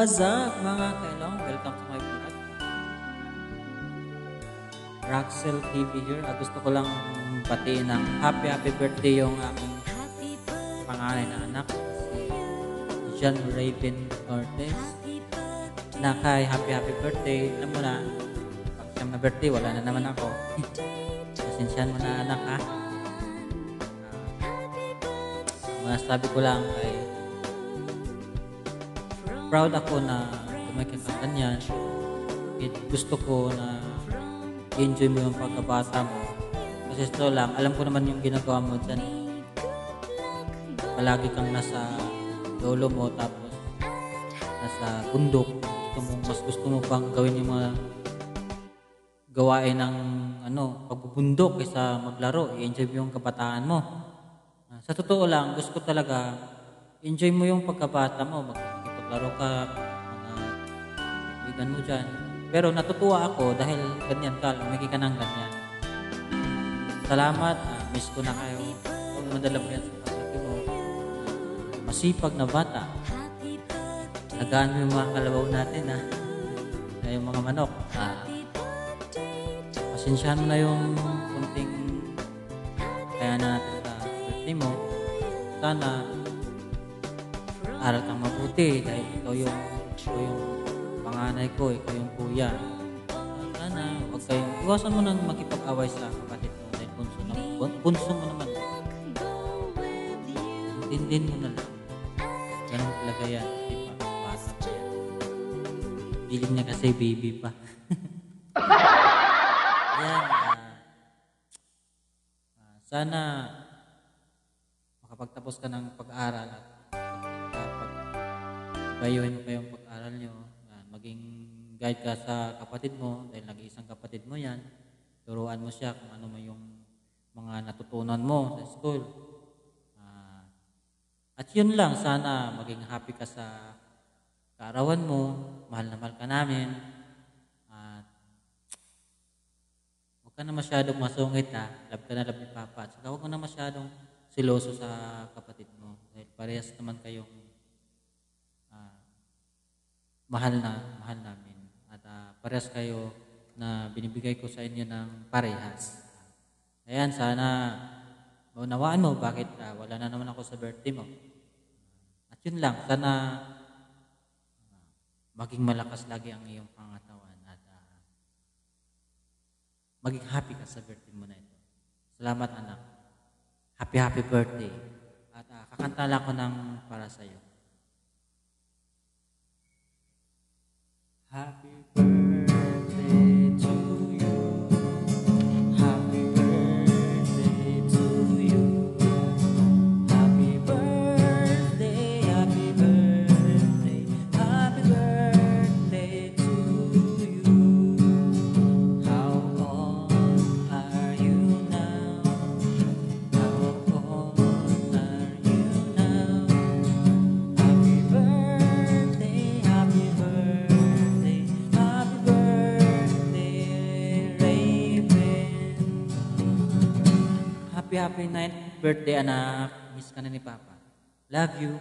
What's up mga kailong? Welcome to my vlog. Raxel TV here. Gusto ko lang batiin ng happy birthday yung aking panganay na anak, si John Raven Cortez. Nakay happy birthday. Alam mo na, pag siyam na birthday, wala na naman ako. Pasensyahan mo na anak ha. Masasabi ko lang ay proud ako na lumaki ka ganyan. Gusto ko na i-enjoy mo yung pagkabata mo. Kasi ito lang, alam ko naman yung ginagawa mo dyan. Palagi kang nasa lolo mo, tapos nasa bundok. Mas gusto mo pang gawin yung mga gawain ng pagbubundok kaysa maglaro. I-enjoy mo yung kabataan mo. Sa totoo lang, gusto ko talaga enjoy mo yung pagkabata mo. Maglaro ka, mga kaibigan mo dyan. Pero natutuwa ako dahil ganyan ka, lumaki ka ng ganyan. Salamat, miss ko na kayo. Kung madala mo yan sa paglaki mo, masipag na bata. Nagaan mo yung mga kalabaw natin, yung mga manok. Pasensyahan mo na yung kunting kaya na natin sa birthday mo. Sana aral kang mabuti dahil ikaw yung panganay ko, ikaw yung kuya. Sana huwag kayong iwasan mo nang makipag-away sa kapatid mo dahil bunso mo naman. Intindihin mo na lang. Ganun talaga yan. Di ba? Bata pa yan. Piling niya kasi baby pa. Yan. Sana makapagtapos ka ng pag-aaral at bayuhin mo pa yung pag-aral nyo. Maging guide ka sa kapatid mo dahil nag-iisang kapatid mo yan. Turuan mo siya kung ano mo yung mga natutunan mo sa school. At yun lang, sana maging happy ka sa kaarawan mo. Mahal na mahal ka namin. At huwag ka na masyadong masungit Love ka na love ni Papa. At saka huwag ka na masyadong siloso sa kapatid mo. Dahil parehas naman kayong mahal namin. At parehas kayo na binibigay ko sa inyo ng parehas. Ayan, sana maunawaan mo bakit wala na naman ako sa birthday mo. At yun lang, sana maging malakas lagi ang iyong pangatawan at maging happy ka sa birthday mo na ito. Salamat anak. Happy birthday. At kakanta lang ko ng para sa iyo. Happy birthday to you. Happy birthday to you. Happy birthday, happy birthday, happy birthday to you. How old are you now? How old are you now? Happy birthday, happy birthday. Happy 9th birthday anak. Miss ka na ni Papa. Love you.